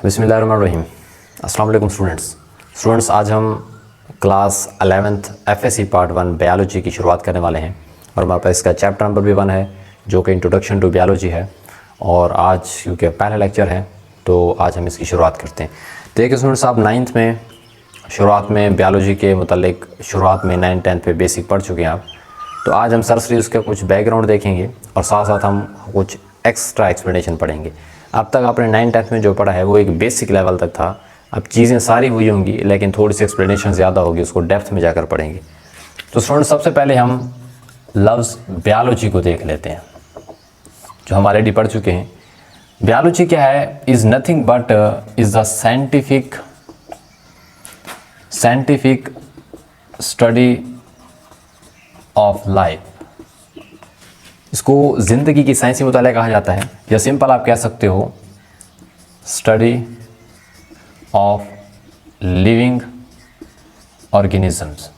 बिस्मिल्लाहिर्रहमानिर्रहीम। अस्सलाम वालेकुम स्टूडेंट्स, आज हम class 11th FSC part 1 biology की शुरुआत करने वाले हैं और हमारे पास इसका चैप्टर नंबर भी 1 है जो कि इंट्रोडक्शन टू बायोलॉजी है। और आज क्योंकि पहला लेक्चर है तो आज हम इसकी शुरुआत करते हैं। तो देखिए स्टूडेंट्स, आप 9th में शुरुआत में बायोलॉजी के मुतालिक शुरुआत में 9th 10th पे बेसिक पढ़ चुके हैं आप। तो आज हम सरसरी उसका कुछ बैकग्राउंड देखेंगे और साथ साथ हम कुछ एक्स्ट्रा एक्सप्लेनेशन पढ़ेंगे। अब तक आपने 9th 10th में जो पढ़ा है वो एक बेसिक लेवल तक था। अब चीज़ें सारी हुई होंगी लेकिन थोड़ी सी एक्सप्लेनेशन ज़्यादा होगी, उसको डेप्थ में जाकर पढ़ेंगे। तो स्टूडेंट, सबसे पहले हम लफ्ज़ बायोलॉजी को देख लेते हैं जो हम ऑलरेडी पढ़ चुके हैं। बायोलॉजी क्या है? Is nothing but is the scientific study of life. इसको ज़िंदगी की साइंसी मुताला कहा जाता है, या सिंपल आप कह सकते हो स्टडी ऑफ लिविंग ऑर्गेनिजम्स।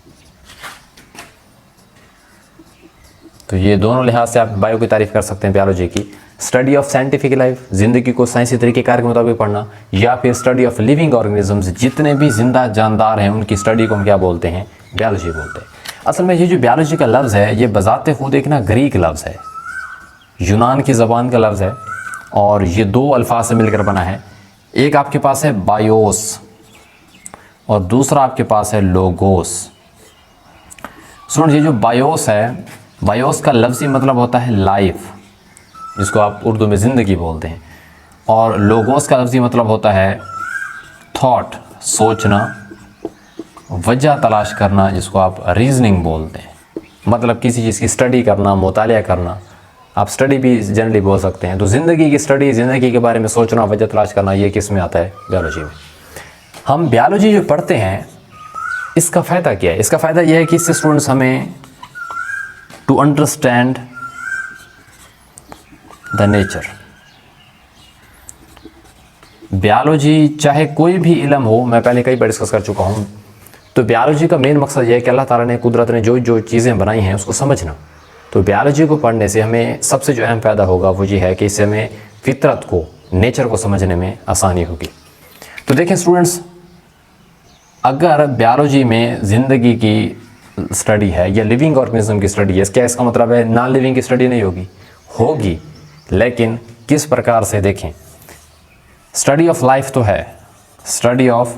तो ये दोनों लिहाज से आप बायो की तारीफ कर सकते हैं बायोलॉजी की। स्टडी ऑफ साइंटिफिक लाइफ, ज़िंदगी को साइंसी तरीके कार के मुताबिक पढ़ना, या फिर स्टडी ऑफ लिविंग ऑर्गेनिजम्स, जितने भी जिंदा जानदार हैं उनकी स्टडी को हम क्या बोलते हैं? बायोलॉजी बोलते हैं। असल में ये जो बायोलॉजी का लफ्ज़ है ये बज़ाते खुद एक ना ग्रीक लफ्ज़ है, यूनान की ज़बान का लफ्ज़ है और ये दो अल्फाज से मिलकर बना है। एक आपके पास है बायोस और दूसरा आपके पास है लोगोस। सुन, ये जो बायोस है, बायोस का लफ्ज़ी मतलब होता है लाइफ, जिसको आप उर्दू में ज़िंदगी बोलते हैं, और लोगोस का लफ्ज़ी मतलब होता है थॉट, सोचना, वजह तलाश करना, जिसको आप रीजनिंग बोलते हैं। मतलब किसी चीज़ की स्टडी करना, मुतालिया करना, आप स्टडी भी जनरली बोल सकते हैं। तो ज़िंदगी की स्टडी, ज़िंदगी के बारे में सोचना, वजह तलाश करना, ये किस में आता है? बायोलॉजी में। हम बायोलॉजी जो पढ़ते हैं इसका फ़ायदा क्या है? इसका फ़ायदा यह है कि इससे स्टूडेंट्स हमें to understand the nature. Biology चाहे कोई भी इल्म हो, मैं पहले कई बार डिस्कस कर चुका हूँ, तो बायोलॉजी का मेन मकसद यह है कि अल्लाह ताला ने, कुदरत ने जो चीज़ें बनाई हैं उसको समझना। तो बायोलॉजी को पढ़ने से हमें सबसे जो अहम फ़ायदा होगा वो ये है कि इससे हमें फितरत को, नेचर को समझने में आसानी होगी। तो देखें स्टूडेंट्स, अगर बायोलॉजी में ज़िंदगी की स्टडी है या लिविंग ऑर्गेनिज्म की स्टडी है, क्या इसका मतलब है नॉन लिविंग की स्टडी नहीं होगी? होगी, लेकिन किस प्रकार से? देखें, स्टडी ऑफ लाइफ तो है, स्टडी ऑफ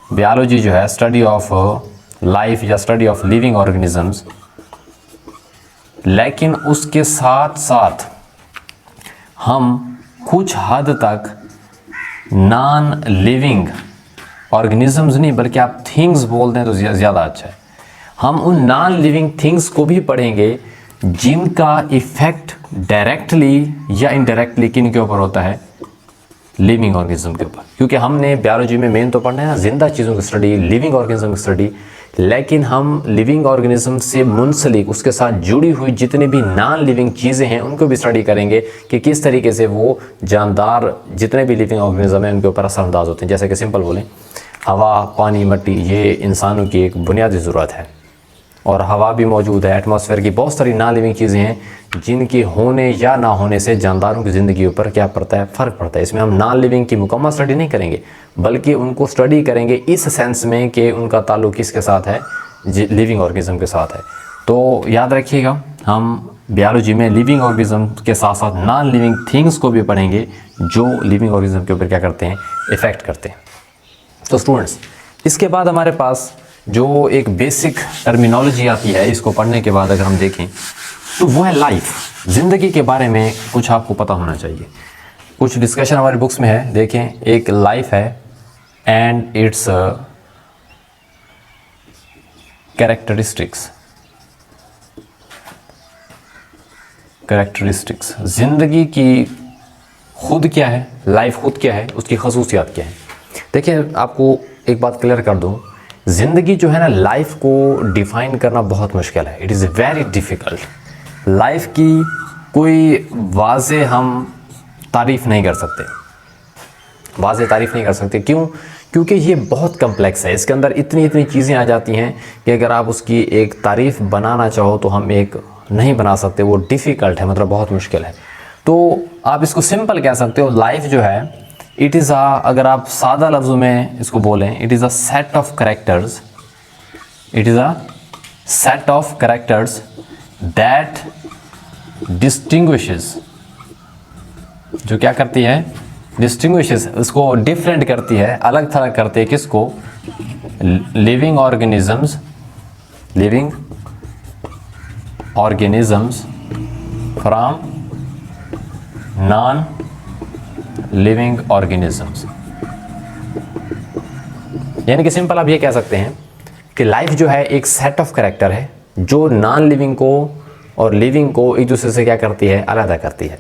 बायोलॉजी जो है स्टडी ऑफ लाइफ या स्टडी ऑफ लिविंग ऑर्गेनिजम्स, लेकिन उसके साथ साथ हम कुछ हद तक नॉन लिविंग ऑर्गेनिजम्स नहीं बल्कि आप थिंग्स बोल दें तो ज़्यादा अच्छा है। हम उन नॉन लिविंग थिंग्स को भी पढ़ेंगे जिनका इफ़ेक्ट डायरेक्टली या इनडायरेक्टली किन के ऊपर होता है? लिविंग ऑर्गेनिज्म के ऊपर। क्योंकि हमने बायोलॉजी में मेन तो पढ़ना है ना जिंदा चीज़ों की स्टडी, लिविंग ऑर्गेनिज्म की स्टडी, लेकिन हम लिविंग ऑर्गेनिज्म से मुंसलिक, उसके साथ जुड़ी हुई जितनी भी नॉन लिविंग चीज़ें हैं उनको भी स्टडी करेंगे कि किस तरीके से वो जानदार जितने भी लिविंग ऑर्गेनिज्म हैं उनके ऊपर असरअंदाज होते हैं। जैसे कि सिंपल बोलें, हवा, पानी, मिट्टी, ये इंसानों की एक बुनियादी ज़रूरत है और हवा भी मौजूद है। एटमॉस्फेयर की बहुत सारी नॉन लिविंग चीज़ें हैं जिनके होने या ना होने से जानदारों की ज़िंदगी ऊपर क्या पड़ता है? फ़र्क पड़ता है। इसमें हम नॉन लिविंग की मुकम्मल स्टडी नहीं करेंगे बल्कि उनको स्टडी करेंगे इस सेंस में कि उनका ताल्लुक़ किसके साथ है? लिविंग ऑर्गेनिज्म के साथ है। तो याद रखिएगा, हम बायोलॉजी में लिविंग ऑर्गेनिज्म के साथ साथ नॉन लिविंग थिंग्स को भी पढ़ेंगे जो लिविंग ऑर्गेनिज्म के ऊपर क्या करते हैं? इफ़ेक्ट करते हैं। तो स्टूडेंट्स, इसके बाद हमारे पास जो एक बेसिक टर्मिनोलॉजी आती है, इसको पढ़ने के बाद अगर हम देखें तो वो है लाइफ। ज़िंदगी के बारे में कुछ आपको पता होना चाहिए। कुछ डिस्कशन हमारी बुक्स में है। देखें, एक लाइफ है एंड इट्स कैरेक्टरिस्टिक्स। ज़िंदगी की खुद क्या है, लाइफ खुद क्या है, उसकी खसूसियात क्या है। देखिए, आपको एक बात क्लियर कर दूँ, ज़िंदगी जो है ना, लाइफ को डिफ़ाइन करना बहुत मुश्किल है। It is very difficult. Life की कोई वाज़े हम तारीफ़ नहीं कर सकते, क्यों? क्योंकि ये बहुत कम्प्लेक्स है। इसके अंदर इतनी चीज़ें आ जाती हैं कि अगर आप उसकी एक तारीफ़ बनाना चाहो तो हम एक नहीं बना सकते, वो डिफ़िकल्ट है, मतलब बहुत मुश्किल है। तो आप इसको सिंपल कह सकते हो, लाइफ जो है इट इज़ अगर आप सादा लफ्ज़ों में इसको बोलें, it is a set of characters, it is a set of characters that distinguishes, जो क्या करती है, डिस्टिंग्विशेस, उसको डिफरेंट करती है, अलग थलग करती है, किसको, living organisms, living organisms from non living organisms. यानी कि सिंपल आप ये कह सकते हैं कि लाइफ जो है एक सेट ऑफ कैरेक्टर है जो नॉन लिविंग को और लिविंग को एक दूसरे से क्या करती है, अलग करती है।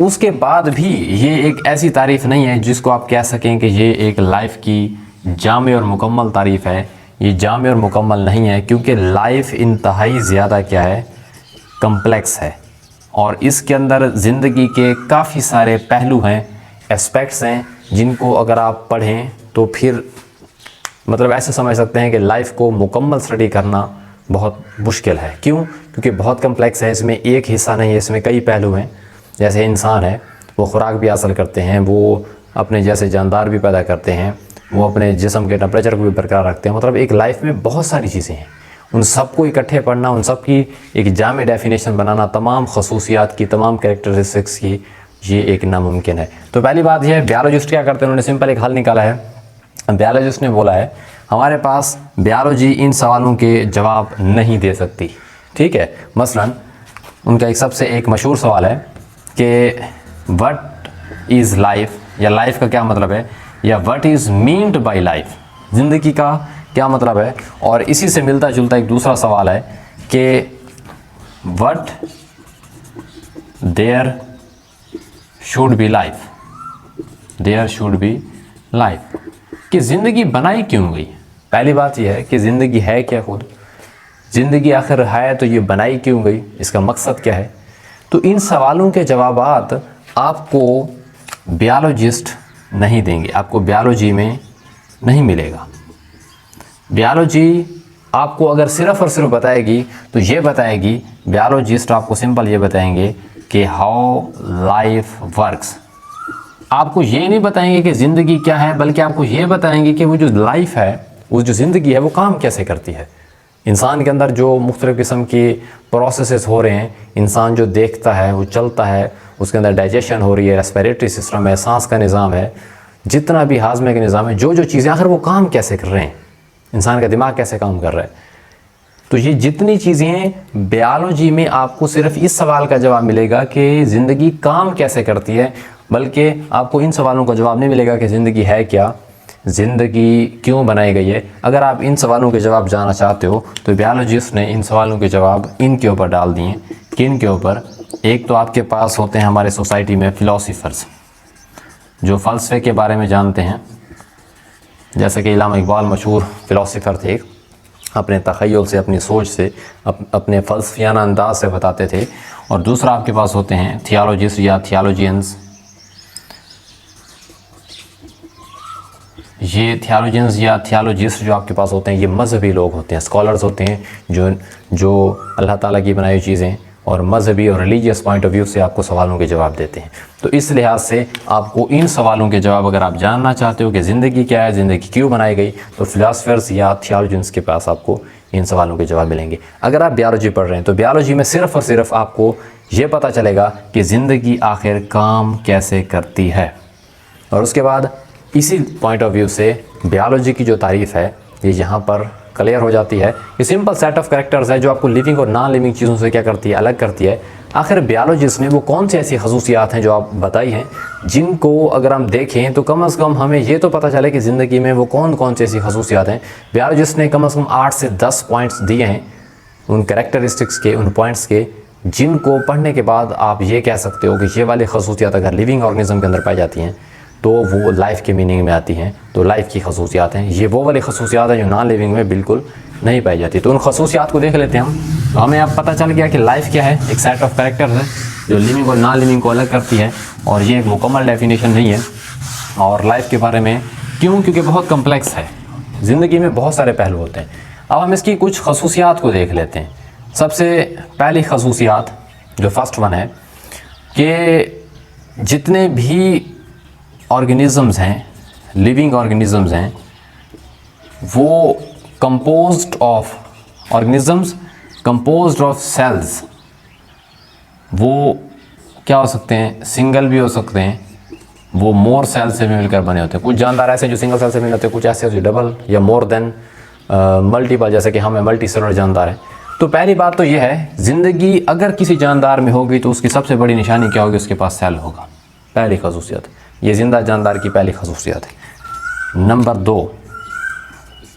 उसके बाद भी ये एक ऐसी तारीफ़ नहीं है जिसको आप कह सकें कि ये एक लाइफ की जामे और मुकम्मल तारीफ़ है। ये जामे और मुकम्मल नहीं है, क्योंकि लाइफ इंतहाई ज़्यादा क्या है, कम्प्लेक्स है, और इसके अंदर ज़िंदगी के काफ़ी सारे पहलू हैं, एस्पेक्ट्स हैं, जिनको अगर आप पढ़ें तो फिर मतलब ऐसे समझ सकते हैं कि लाइफ को मुकम्मल स्टडी करना बहुत मुश्किल है। क्यों? क्योंकि बहुत कम्प्लेक्स है, इसमें एक हिस्सा नहीं है, इसमें कई पहलू हैं। जैसे इंसान है, वो खुराक भी हासिल करते हैं, वो अपने जैसे जानदार भी पैदा करते हैं, वो अपने जिस्म के टेम्परेचर को भी बरकरार रखते हैं। मतलब एक लाइफ में बहुत सारी चीज़ें हैं, उन सबको इकट्ठे पढ़ना, उन सब की एक जामे डेफिनेशन बनाना, तमाम खसूसियात की, तमाम कैरेक्टरिस्टिक्स की, ये एक नामुमकिन है। तो पहली बात यह है, बायोलॉजिस्ट क्या करते हैं, उन्होंने सिंपल एक हल निकाला है। बायोलॉजिस्ट ने बोला है हमारे पास बायोलॉजी इन सवालों के जवाब नहीं दे सकती। ठीक है, मसलन उनका एक सबसे एक मशहूर सवाल है कि व्हाट इज़ लाइफ, या लाइफ का क्या मतलब है, या what is meant by life, ज़िंदगी का क्या मतलब है। और इसी से मिलता जुलता एक दूसरा सवाल है कि what there should be life, there should be life, कि ज़िंदगी बनाई क्यों गई। पहली बात यह है कि ज़िंदगी है क्या, खुद ज़िंदगी आखिर है तो ये बनाई क्यों गई, इसका मकसद क्या है। तो इन सवालों के जवाबात आपको बायोलॉजिस्ट नहीं देंगे, आपको बायोलॉजी में नहीं मिलेगा। बायोलॉजी आपको अगर सिर्फ़ और सिर्फ बताएगी तो ये बताएगी, बायोलॉजिस्ट आपको सिंपल ये बताएंगे कि हाउ लाइफ वर्क्स। आपको ये नहीं बताएंगे कि ज़िंदगी क्या है, बल्कि आपको ये बताएंगे कि वो जो लाइफ है, वो जो ज़िंदगी है, वो काम कैसे करती है। इंसान के अंदर जो मुख्तलिफ़ किस्म की प्रोसेसेस हो रहे हैं, इंसान जो देखता है, वो चलता है, उसके अंदर डाइजेशन हो रही है, रेस्पिरेटरी सिस्टम है, सांस का निज़ाम है, जितना भी हाजमे का निज़ाम है, जो जो चीज़ें आखिर वो काम कैसे कर रहे हैं, इंसान का दिमाग कैसे काम कर रहा है। तो ये जितनी चीज़ें बायोलॉजी में आपको सिर्फ इस सवाल का जवाब मिलेगा कि ज़िंदगी काम कैसे करती है, बल्कि आपको इन सवालों का जवाब नहीं मिलेगा कि ज़िंदगी है क्या, ज़िंदगी क्यों बनाई गई है। अगर आप इन सवालों के जवाब जानना चाहते हो तो बायोलॉजिस्ट ने इन सवालों के जवाब इनके ऊपर डाल दिए। किन के ऊपर? एक तो आपके पास होते हैं हमारे सोसाइटी में फ़िलोसोफर्स, जो फ़लसफ़े के बारे में जानते हैं, जैसे कि इल्लामा इकबाल मशहूर फ़िलोसोफर थे, अपने तख़य्युल से, अपनी सोच से, अपने फ़लसफ़ियाना अंदाज से बताते थे। और दूसरा आपके पास होते हैं थियोलॉजिस्ट या थियोलॉजियंस। ये थियोलॉजियंस या थियोलॉजिस्ट जो आपके पास होते हैं, ये मजहबी लोग होते हैं, स्कॉलर्स होते हैं, जो अल्लाह ताला की बनाई हुई चीज़ें और मजहबी और रिलीजियस पॉइंट ऑफ व्यू से आपको सवालों के जवाब देते हैं। तो इस लिहाज से आपको इन सवालों के जवाब अगर आप जानना चाहते हो कि ज़िंदगी क्या है, ज़िंदगी क्यों बनाई गई, तो फ़िलासफ़र्स या थियोलॉजियंस के पास आपको इन सवालों के जवाब मिलेंगे। अगर आप बायोलॉजी पढ़ रहे हैं तो बायोलॉजी में सिर्फ़ और सिर्फ आपको ये पता चलेगा कि ज़िंदगी आखिर काम कैसे करती है। और उसके बाद इसी पॉइंट ऑफ व्यू से बायोलॉजी की जो तारीफ़ है ये यहाँ पर क्लियर हो जाती है। ये सिंपल सेट ऑफ कैरेक्टर्स है जो आपको लिविंग और नॉन लिविंग चीज़ों से क्या करती है, अलग करती है। आखिर बायोलॉजिस्ट ने वो कौन सी ऐसी खसूसियात हैं जो आप बताई हैं, जिनको अगर हम देखें तो कम से कम हमें ये तो पता चले कि ज़िंदगी में वो कौन कौन सी ऐसी खसूसियात हैं। बायोलॉजिस्ट ने कम से कम 8 से 10 पॉइंट्स दिए हैं उन कैरेक्टरिस्टिक्स के, उन पॉइंट्स के, जिनको पढ़ने के बाद आप ये कह सकते हो कि ये वाली खसूसियात अगर लिविंग ऑर्गेनिज्म के अंदर पाई जाती हैं तो वो लाइफ के मीनिंग में आती हैं, तो लाइफ की खसूसियात हैं। ये वो वाली खसूसियात हैं जो नॉन लिविंग में बिल्कुल नहीं पाई जाती। तो उन खसूसियात को देख लेते हैं हम। तो हमें अब पता चल गया कि लाइफ क्या है, एक सेट ऑफ कैरेक्टर्स है जो लिविंग और नॉन लिविंग को अलग करती है, और ये एक मुकम्मल डेफिनेशन नहीं है। और लाइफ के बारे में क्यों? क्योंकि बहुत कम्प्लेक्स है, ज़िंदगी में बहुत सारे पहलू होते हैं। अब हम इसकी कुछ खसूसियात को देख लेते हैं। सबसे पहली खसूसियात जो फर्स्ट वन है कि जितने भी ऑर्गेनिजम्स हैं, लिविंग ऑर्गेनिजम्स हैं, वो composed of organisms composed of cells, वो क्या हो सकते हैं, सिंगल भी हो सकते हैं, वो मोर सेल से भी मिलकर बने होते हैं। कुछ जानदार ऐसे जो सिंगल सेल से मिलते हैं, कुछ ऐसे जो डबल या मोर देन मल्टीपल, जैसे कि हमें मल्टी सेलुलर जानदार है। तो पहली बात तो यह है, ज़िंदगी अगर किसी जानदार में होगी तो उसकी सबसे बड़ी निशानी क्या होगी, उसके पास सेल होगा। पहली खसूसियत, ये जिंदा जानदार की पहली खसूसियत है। नंबर 2,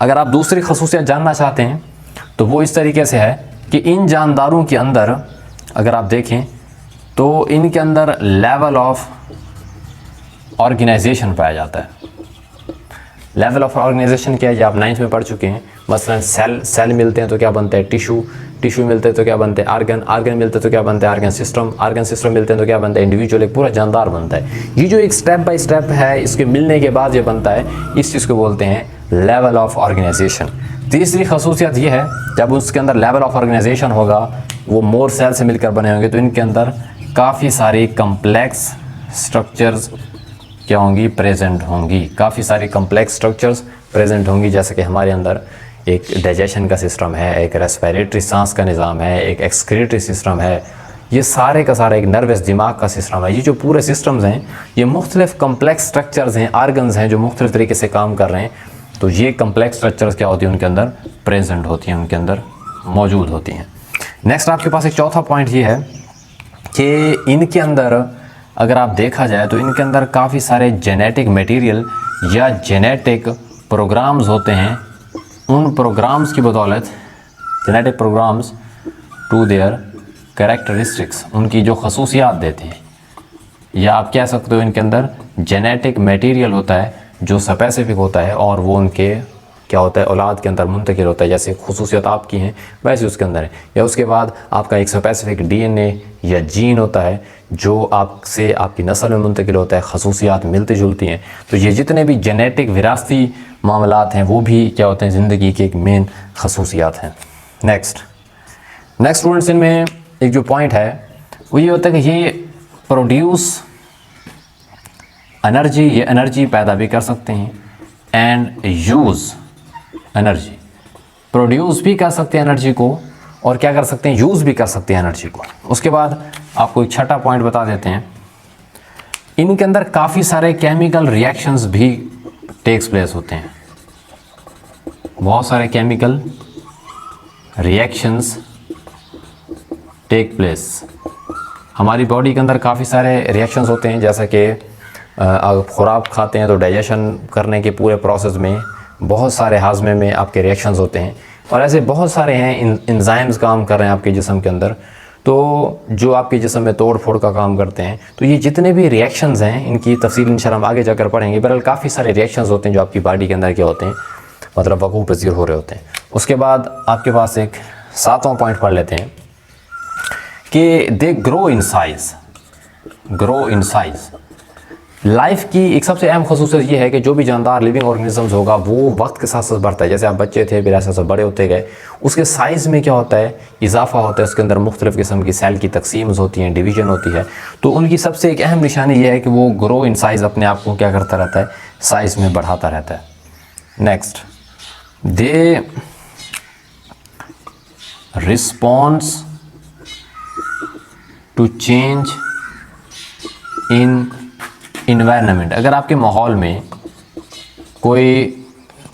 अगर आप दूसरी खसूसियत जानना चाहते हैं तो वो इस तरीके से है कि इन जानदारों के अंदर अगर आप देखें तो इनके अंदर लेवल ऑफ ऑर्गेनाइजेशन पाया जाता है। लेवल ऑफ ऑर्गेनाइजेशन क्या है, ये आप 9th में पढ़ चुके हैं। मसलन सेल मिलते हैं तो क्या बनते हैं, टिश्यू मिलते हैं तो क्या बनते हैं, आर्गन मिलते हैं तो क्या बनते हैं, आर्गन सिस्टम मिलते हैं तो क्या बनता है, इंडिविजुअल, एक पूरा जानदार बनता है। ये जो एक स्टेप बाय स्टेप है, इसके मिलने के बाद ये बनता है, इस चीज़ को बोलते हैं लेवल ऑफ ऑर्गेनाइजेशन। तीसरी खसूसियत ये है, जब उसके अंदर लेवल ऑफ ऑर्गेनाइजेशन होगा, वो मोर सेल से मिलकर बने होंगे, तो इनके अंदर काफ़ी सारी कम्प्लेक्स स्ट्रक्चर्स क्या होंगी, प्रेजेंट होंगी। काफ़ी सारी कम्प्लेक्स स्ट्रक्चर्स प्रेजेंट होंगी, जैसे कि हमारे अंदर एक डाइजेशन का सिस्टम है, एक रेस्पिरेटरी सांस का निज़ाम है, एक एक्सक्रीटरी सिस्टम है, ये सारे का सारा एक नर्वस दिमाग का सिस्टम है। ये जो पूरे सिस्टम्स हैं, ये मुख्तलिफ कम्प्लेक्स स्ट्रक्चर्स हैं, आर्गन्स हैं जो मुख्तलिफ तरीके से काम कर रहे हैं। तो ये कम्प्लेक्स स्ट्रक्चर्स क्या होती हैं, उनके अंदर प्रेजेंट होती हैं, उनके अंदर मौजूद होती हैं। नेक्स्ट आपके पास एक चौथा पॉइंट ये है कि इनके अंदर अगर आप देखा जाए तो इनके अंदर काफ़ी सारे जेनेटिक मटेरियल या जेनेटिक प्रोग्राम्स होते हैं। उन प्रोग्राम्स की बदौलत, genetic programs to their characteristics, उनकी जो खसूसियात देते हैं, या आप कह सकते हो इनके अंदर जेनेटिक मटेरियल होता है जो स्पेसिफिक होता है और वो उनके क्या होता है, औलाद के अंदर मुंतकिल होता है। जैसे खसूसियत आपकी हैं वैसे उसके अंदर है। या उसके बाद आपका एक स्पेसिफिक DNA या जीन होता है जो आपसे आपकी नस्ल में मुंतकिल होता है, खसूसियात मिलती जुलती हैं। तो ये जितने भी जेनेटिक विरासती मामलात हैं वो भी क्या होते हैं, ज़िंदगी की एक मेन खसूसियात हैं। नेक्स्ट स्टूडेंट्स, इनमें एक जो पॉइंट है वो ये होता है कि ये प्रोड्यूस एनर्जी, ये एनर्जी पैदा भी कर सकते हैं एंड यूज़ एनर्जी, प्रोड्यूस भी कर सकते हैं एनर्जी को, और क्या कर सकते हैं, यूज़ भी कर सकते हैं एनर्जी को। उसके बाद आपको एक छठा पॉइंट बता देते हैं, इनके अंदर काफ़ी सारे केमिकल रिएक्शंस भी टेक्स प्लेस होते हैं। बहुत सारे केमिकल रिएक्शंस टेक प्लेस, हमारी बॉडी के अंदर काफ़ी सारे रिएक्शंस होते हैं। जैसा कि अगर खुराक खाते हैं तो डाइजेशन करने के पूरे प्रोसेस में बहुत सारे हाजमे में आपके रिएक्शंस होते हैं, और ऐसे बहुत सारे हैं इंजाइम्स काम कर रहे हैं आपके जिस्म के अंदर, तो जो आपके जिस्म में तोड़ फोड़ का काम करते हैं। तो ये जितने भी रिएक्शंस हैं, इनकी तफसील इंशाल्लाह हम आगे जाकर पढ़ेंगे। बहरहाल काफ़ी सारे रिएक्शंस होते हैं जो आपकी बॉडी के अंदर क्या होते हैं, मतलब वक़ूअ पज़ीर हो रहे होते हैं। उसके बाद आपके पास एक 7वां पॉइंट पढ़ लेते हैं कि they grow in size. Life की एक सबसे अहम खसूसियत ये है कि जो भी जानदार लिविंग ऑर्गेनिजम्स होगा वो वक्त के साथ साथ बढ़ता है। जैसे आप बच्चे थे, फिर ऐसे ऐसे बड़े होते गए, उसके साइज़ में क्या होता है, इजाफा होता है। उसके अंदर मुख्तलिफ़ किस्म की सेल की तकसीम्स होती हैं, डिवीजन होती है। तो उनकी सबसे एक अहम निशानी ये है कि वो ग्रो इन साइज़, अपने आप को क्या करता रहता है, साइज़ में बढ़ाता रहता है। Next, they response to change in environment. अगर आपके माहौल में कोई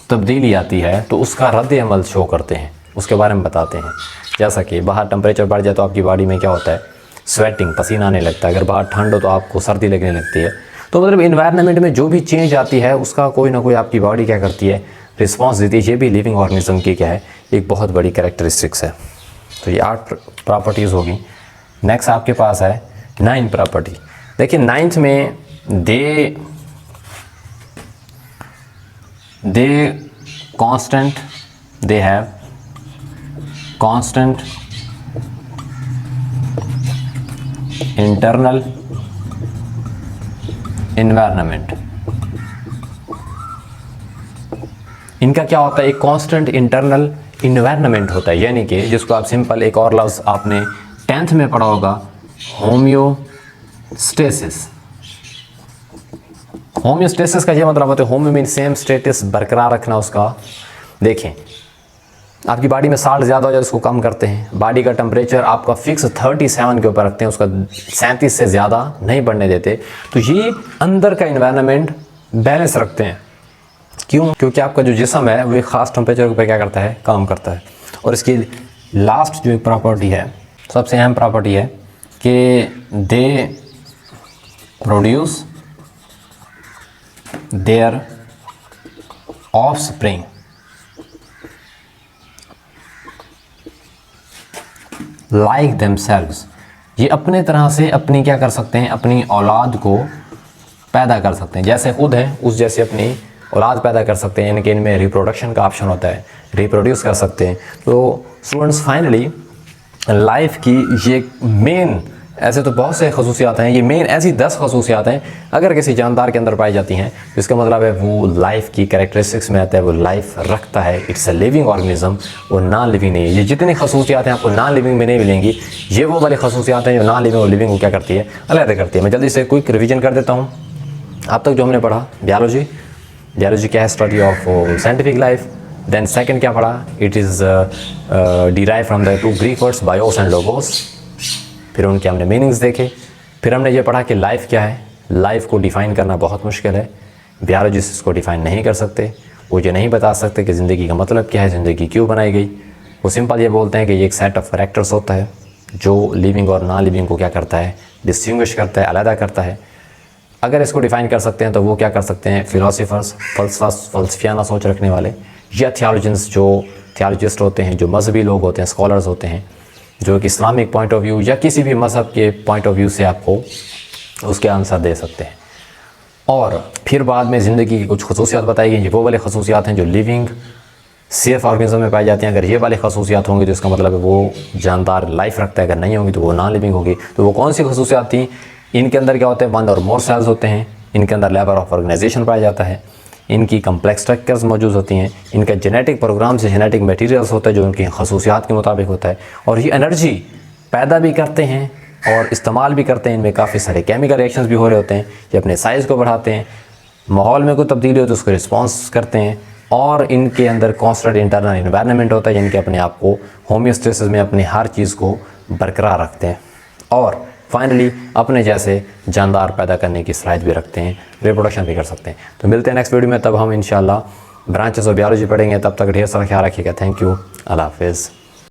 तब्दीली आती है तो उसका रद्द अमल शो करते हैं, उसके बारे में बताते हैं। जैसा कि बाहर टेम्परेचर बढ़ जाए तो आपकी बॉडी में क्या होता है, स्वेटिंग, पसीना आने लगता है। अगर बाहर ठंड हो तो आपको सर्दी लगने लगती है। तो मतलब इन्वायरमेंट में जो भी चेंज आती है उसका कोई ना कोई आपकी बॉडी क्या करती है, रिस्पॉन्स देती है। ये भी लिविंग ऑर्गेनिज्म की क्या है, एक बहुत बड़ी कैरेक्टरिस्टिक्स है। तो ये 8 प्रॉपर्टीज़ होगी। नेक्स्ट आपके पास है 9 प्रॉपर्टी। देखिए 9th में दे constant, they have constant internal environment। इनका क्या होता है, एक कांस्टेंट इंटरनल इन्वायरमेंट होता है, यानी कि जिसको आप सिंपल एक और लफ्ज़ आपने 10th में पढ़ा होगा, होम्योस्टेसिस। होम्योस्टेसिस का ये मतलब होता है, होम्यो मीन सेम, स्टेटस बरकरार रखना उसका। देखें, आपकी बॉडी में साल्ट ज़्यादा हो जाए उसको कम करते हैं, बॉडी का टेम्परेचर आपका फिक्स 37 के ऊपर रखते हैं, उसका 37 से ज़्यादा नहीं बढ़ने देते। तो ये अंदर का इन्वायरमेंट बैलेंस रखते हैं। क्यों? क्योंकि आपका जो जिस्म है वो एक ख़ास टेम्परेचर पर क्या करता है, काम करता है। और इसकी लास्ट जो एक प्रॉपर्टी है, सबसे अहम प्रॉपर्टी है कि they produce their offspring. Like themselves, ये अपने तरह से अपनी क्या कर सकते हैं, अपनी औलाद को पैदा कर सकते हैं। जैसे खुद है उस जैसे अपनी औलाद पैदा कर सकते हैं, इनके इनमें रिप्रोडक्शन का ऑप्शन होता है, रिप्रोड्यूस कर सकते हैं। तो स्टूडेंट्स, फाइनली लाइफ की ये मेन, ऐसे तो बहुत से खसूसियात हैं, ये मेन ऐसी 10 खसूसियात हैं अगर किसी जानदार के अंदर पाई जाती हैं, इसका मतलब है वो लाइफ की कैरेक्टरिस्टिक्स में आता है, वो लाइफ रखता है, इट्स अ लिविंग ऑर्गेनिज्म, वो नॉन लिविंग नहीं है। ये जितनी खसूसियात हैं आपको नॉन लिविंग में नहीं मिलेंगी, ये वो वाली खसूसियात हैं जो नॉन लिविंग और लिविंग को क्या करती है, अलग करती है। मैं जल्दी से क्विक रिविजन कर देता हूँ। अब तक जो हमने पढ़ा, बायोलॉजी क्या है, study of scientific life. Then second क्या पढ़ा, it is derive from the 2 Greek words bios and logos. फिर उनके हमने मीनिंग्स देखे। फिर हमने ये पढ़ा कि लाइफ क्या है। लाइफ को डिफ़ाइन करना बहुत मुश्किल है, बायोलॉजिस्ट इसको डिफ़ाइन नहीं कर सकते, वो ये नहीं बता सकते कि ज़िंदगी का मतलब क्या है, ज़िंदगी क्यों बनाई गई। वो सिंपल ये बोलते हैं कि ये एक सेट ऑफ कैरेक्टर्स होता है जो लिविंग और नॉन लिविंग को क्या करता है, डिस्टिंग्विश करता है, अलग करता है। अगर इसको डिफ़ाइन कर सकते हैं तो वो क्या कर सकते हैं, फ़िलोसोफर्स, फ़लसफियाना सोच रखने वाले, या थियोलॉजिस्ट, जो थियोलॉजिस्ट होते हैं, जो मजहबी लोग होते हैं, स्कॉलर्स होते हैं, जो कि इस्लामिक पॉइंट ऑफ व्यू या किसी भी मज़हब के पॉइंट ऑफ व्यू से आपको उसके आंसर दे सकते हैं। और फिर बाद में ज़िंदगी की कुछ खसूसियात बताई गई, वो वाले खसूसियात हैं जो लिविंग सेफ ऑर्गेनिज्म में पाई जाती हैं। अगर ये वाले खसूसियात होंगी तो इसका मतलब है वो जानदार लाइफ रखता है, अगर नहीं होंगी तो वो नॉन लिविंग होगी। तो वो कौन सी खसूसियात थी, इनके अंदर क्या होते हैं, 1 और मोर सेल्स होते हैं, इनके अंदर लेवल ऑफ ऑर्गेनाइजेशन पाया जाता है, इनकी कम्प्लेक्स स्ट्रक्चर्स मौजूद होती हैं, इनका जेनेटिक प्रोग्राम से जेनेटिक मटेरियल्स होता है जो उनकी खसूसियात के मुताबिक होता है, और ये एनर्जी पैदा भी करते हैं और इस्तेमाल भी करते हैं। इनमें काफ़ी सारे केमिकल रिएक्शंस भी हो रहे होते हैं, ये अपने साइज़ को बढ़ाते हैं, माहौल में कोई तब्दीली हो तो उसको रिस्पॉन्स करते हैं, और इनके अंदर कॉन्स्टेंट इंटरनल इन्वायरमेंट होता है जिनके अपने आप को होम्योस्टेसिस में अपने हर चीज़ को बरकरार रखते हैं, और फाइनली अपने जैसे जानदार पैदा करने की सलाहियत भी रखते हैं, रिप्रोडक्शन भी कर सकते हैं। तो मिलते हैं नेक्स्ट वीडियो में, तब हम इंशाल्लाह ब्रांचेस ऑफ बायोलॉजी पढ़ेंगे। तब तक ढेर सारा ख्याल रखिएगा। थैंक यू, अल्लाह हाफिज़।